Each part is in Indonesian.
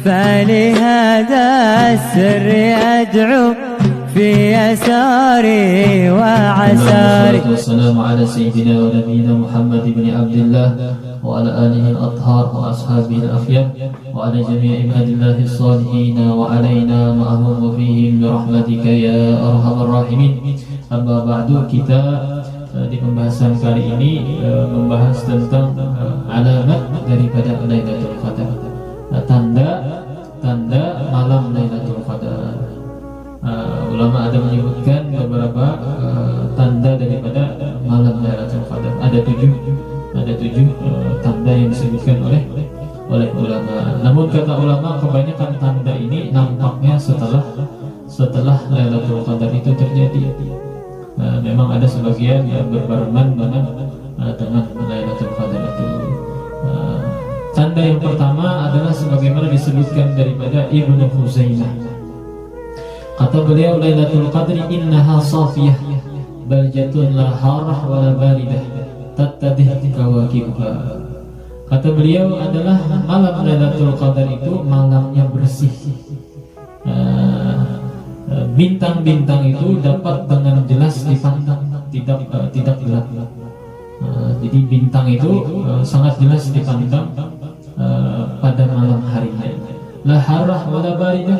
فلهذا السر أدعو في يساري وعساري. والسلام على سيدنا ونبينا محمد بن عبد الله وعلى آله الأطهار وأصحابه الأخيار وعلى جميع عباد الله الصالحين وعلينا معهم وفيهم برحمتك يا أرحم الراحمين. Amma ba'du, kita di pembahasan kali ini membahas tentang alamat daripada Lailatul Qadar, tanda malam Lailatul Qadar. Ulama ada menyebutkan beberapa tanda daripada malam Lailatul Qadar. Ada tujuh tanda yang disebutkan oleh ulama. Namun kata ulama, kebanyakan tanda ini nampaknya setelah Lailatul Qadar itu terjadi. Memang ada sebagian yang berbarengan dengan Lailatul Qadar itu. Tanda yang pertama adalah sebagaimana disebutkan daripada Ibnu Khuzaimah. Kata beliau, Lailatul Qadri innaha safiyah baljatun la harah wa la baridah tattadih kawakibuha. Kata beliau adalah malam Lailatul Qadar itu malamnya bersih. Bintang-bintang itu dapat dengan jelas dipandang, tidak gelap. Jadi bintang itu sangat jelas dipandang pada malam harinya. La harah wala baridah,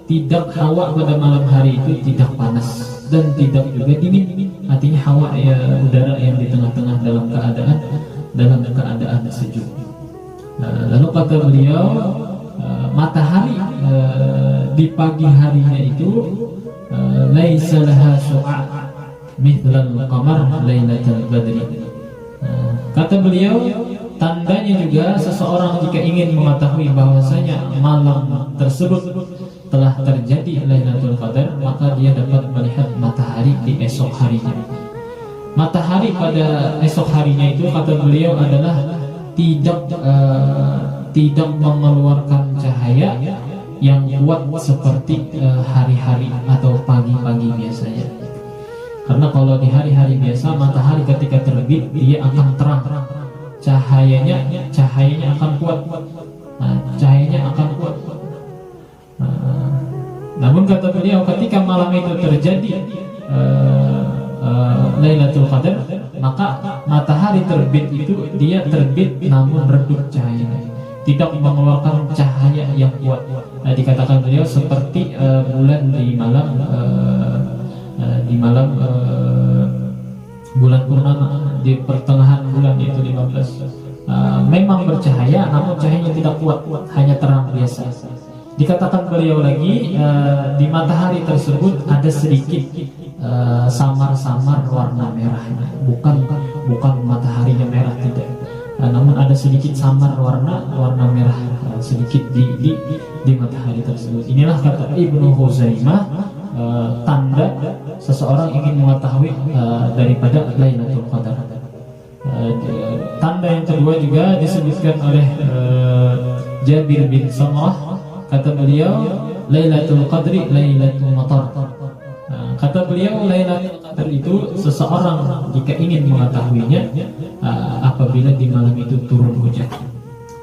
tidak hawa pada malam hari itu tidak panas dan tidak juga dingin. Artinya hawa ya udara yang di tengah-tengah dalam keadaan sejuk. Lalu kata beliau, matahari di pagi harinya itu laisa laha syu'a mithlal qamar lailatul badri. Kata beliau, tandanya juga seseorang jika ingin mengetahui bahwasanya malam tersebut telah terjadi Lailatul Qadar, maka dia dapat melihat matahari di esok harinya. Matahari pada esok harinya itu kata beliau adalah tidak mengeluarkan cahaya yang kuat seperti hari-hari atau pagi-pagi biasanya. Karena kalau di hari-hari biasa matahari ketika terbit dia akan terang, cahayanya akan kuat, namun kata beliau ketika malam itu terjadi Lailatul Qadar, maka matahari terbit itu dia terbit namun redup cahayanya, tidak mengeluarkan cahaya yang kuat. Dikatakan beliau seperti bulan di malam bulan purnama, di pertengahan bulan itu 15. Memang bercahaya namun cahayanya tidak kuat, hanya terang biasa. Dikatakan beliau lagi, di matahari tersebut ada sedikit samar-samar warna merahnya, bukan mataharinya merah, tidak. Namun ada sedikit samar warna merah sedikit di matahari tersebut. Inilah kata Ibnu Khuzaimah tanda seseorang ingin mengetahui daripada Lailatul Qadar. Tanda yang kedua juga disebutkan oleh Jabir bin Samurah. Kata beliau, Lailatul Qadri Lailatul Matar. Kata beliau, Lailatul Qadar itu seseorang jika ingin mengetahuinya apabila di malam itu turun hujan,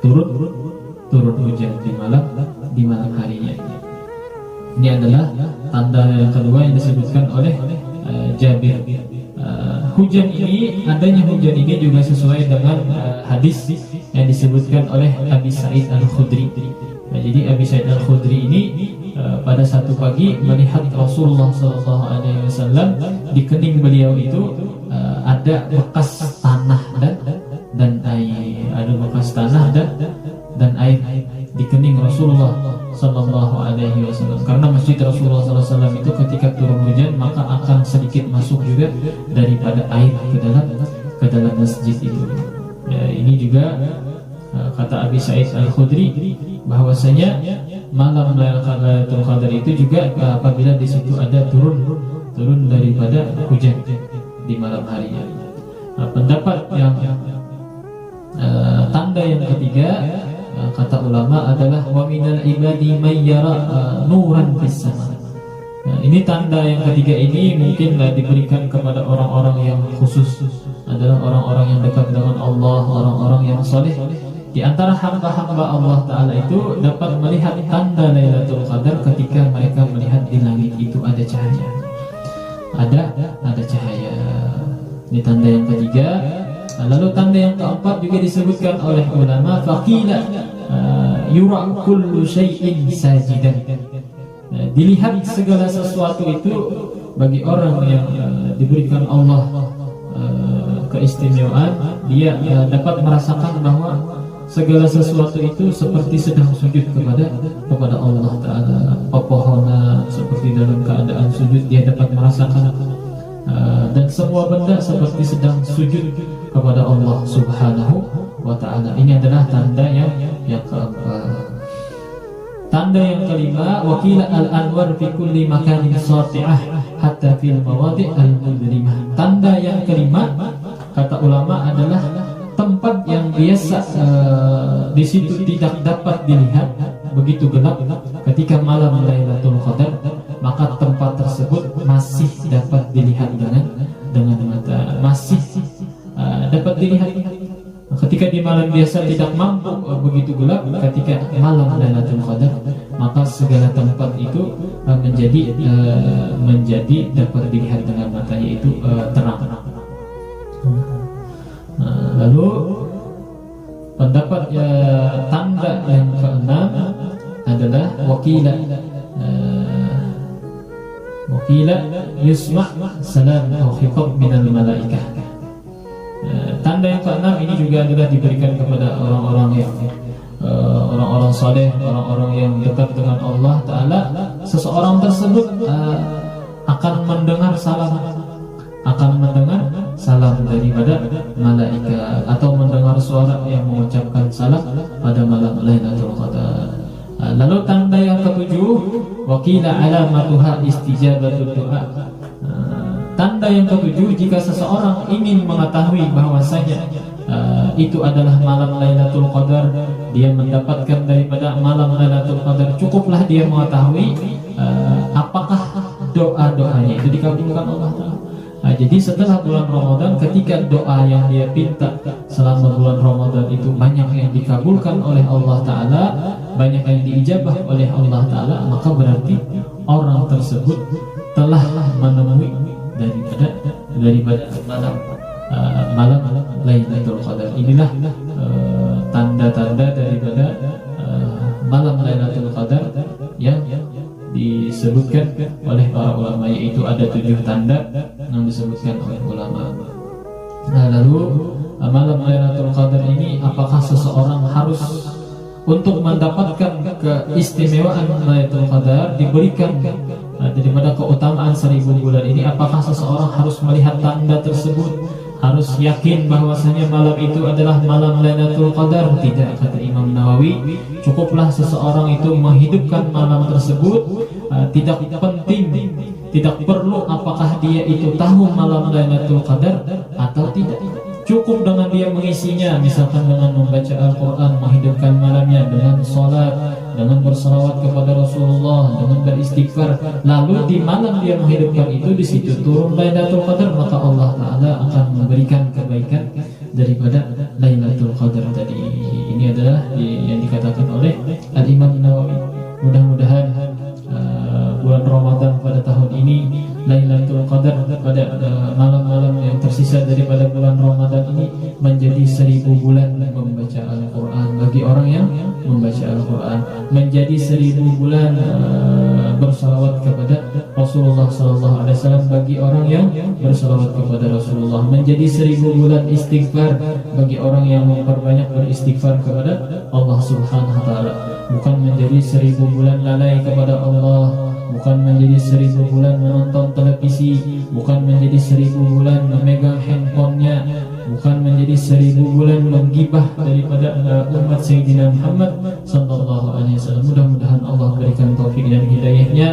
turun hujan di malam harinya. Ini adalah tanda yang kedua yang disebutkan oleh Jabir. Adanya hujan ini juga sesuai dengan hadis yang disebutkan oleh Abi Sa'id Al-Khudri. Jadi Abi Sa'id Al-Khudri ini pada satu pagi melihat Rasulullah SAW di kening beliau itu ada bekas tanah dan air, dan air di kening Rasulullah SAW. Karena masjid Rasulullah SAW itu ketika turun hujan maka akan sedikit masuk juga daripada air ke dalam masjid itu. Ini juga kata Abi Sa'id Al-Khudri bahwasanya malam Lailatul Qadar itu juga apabila di situ ada turun daripada hujan di malam harinya. Pendapat yang tanda yang ketiga kata ulama adalah wa minal ibadi may yara nuran fis sama. Ini tanda yang ketiga ini mungkin diberikan kepada orang-orang yang khusus, adalah orang-orang yang dekat dengan Allah, orang-orang yang saleh. di antara hamba-hamba Allah Ta'ala itu dapat melihat tanda Lailatul Qadar ketika mereka melihat di langit itu ada cahaya. Ada cahaya. Ini tanda yang ketiga. Lalu tanda yang keempat juga disebutkan oleh ulama, faqila yura kullu syai'in sajidan. Dilihat segala sesuatu itu bagi orang yang diberikan Allah keistimewaan, dia dapat merasakan bahwa segala sesuatu itu seperti sedang sujud kepada Allah Ta'ala. Pepohonan seperti dalam keadaan sujud dia dapat merasakan, dan semua benda seperti sedang sujud kepada Allah Subhanahu wa Ta'ala. Ini adalah tanda yang keempat. Tanda yang kelima, wakila al-anwar fi kulli makanin sati'ah hatta fil mawadi' al-mudrimah. Tanda yang kelima, kata ulama, adalah tempat yang biasa di situ tidak dapat dilihat, begitu gelap ketika malam Lailatul Qadar, maka tempat tersebut masih dapat dilihat dengan mata, masih dapat dilihat. Ketika di malam biasa tidak mampu, begitu gelap, ketika malam Lailatul Qadar, maka segala tempat itu menjadi dapat dilihat dengan mata, yaitu terang. Lalu pendapat tanda yang keenam adalah wakila yusma' salam atau khitab minal malaikah. Tanda yang keenam ini juga adalah diberikan kepada orang-orang saleh, orang-orang yang dekat dengan Allah Ta'ala. Seseorang tersebut akan mendengar salam daripada malaikat, atau mendengar suara yang mengucapkan salam pada malam Lailatul Qadar. Lalu tanda yang ketujuh, wakila alamatuha istijabatul doa. Tanda yang ketujuh, jika seseorang ingin mengetahui bahwasanya itu adalah malam Lailatul Qadar, dia mendapatkan daripada malam Lailatul Qadar, cukuplah dia mengetahui apakah doa-doanya itu dikabulkan Allah Ta'ala. Jadi setelah bulan Ramadan, ketika doa yang dia pinta selama bulan Ramadan itu banyak yang dikabulkan oleh Allah Ta'ala, banyak yang diijabah oleh Allah Ta'ala, maka berarti orang tersebut telah menemui daripada malam Lailatul Qadar. Inilah tanda-tanda daripada malam Lailatul Qadar yang disebutkan oleh para ulama, yaitu ada 7 tanda yang disebutkan oleh ulama. Lalu malam Lailatul Qadar ini, apakah seseorang harus untuk mendapatkan keistimewaan Lailatul Qadar, diberikan daripada keutamaan 1000 bulan ini, apakah seseorang harus melihat tanda tersebut, harus yakin bahwasanya malam itu adalah malam Lailatul Qadar? Tidak, kata Imam Nawawi, cukuplah seseorang itu menghidupkan malam tersebut. Tidak penting, tidak perlu apakah dia itu tahu malam Lailatul Qadar atau tidak. Cukup dengan dia mengisinya, misalkan dengan membaca Al-Quran, menghidupkan malamnya dengan sholat, dengan bersalawat kepada Rasulullah, dengan beristighfar. Lalu di malam dia menghidupkan itu, di situ turun Lailatul Qadar, maka Allah Ta'ala akan memberikan kebaikan daripada Lailatul Qadar tadi. Ini adalah yang dikatakan oleh Al-Imam Nawawi. Mudah-mudahan bulan Ramadan pada tahun ini, Lailatul Qadar pada malam-malam yang tersisa daripada bulan Ramadan ini menjadi 1000 bulan membaca Al-Quran bagi orang yang membaca Al-Quran, menjadi 1000 bulan bersalawat kepada Rasulullah SAW bagi orang yang bersalawat kepada Rasulullah, menjadi 1000 bulan istighfar bagi orang yang memperbanyak beristighfar kepada Allah Subhanahu wa Ta'ala. Bukan menjadi 1000 bulan lalai kepada Allah, bukan menjadi 1000 bulan menonton televisi, bukan menjadi 1000 bulan memegang handphonenya, bukan menjadi 1000 bulan menggibah daripada umat Sayyidina Muhammad sallallahu alaihi wasallam. Mudah-mudahan Allah berikan taufik dan hidayahnya,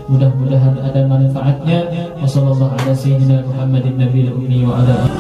mudah-mudahan ada manfaatnya. Wassallallahu ala sayyidina Muhammadin nabiyil ummi wa ala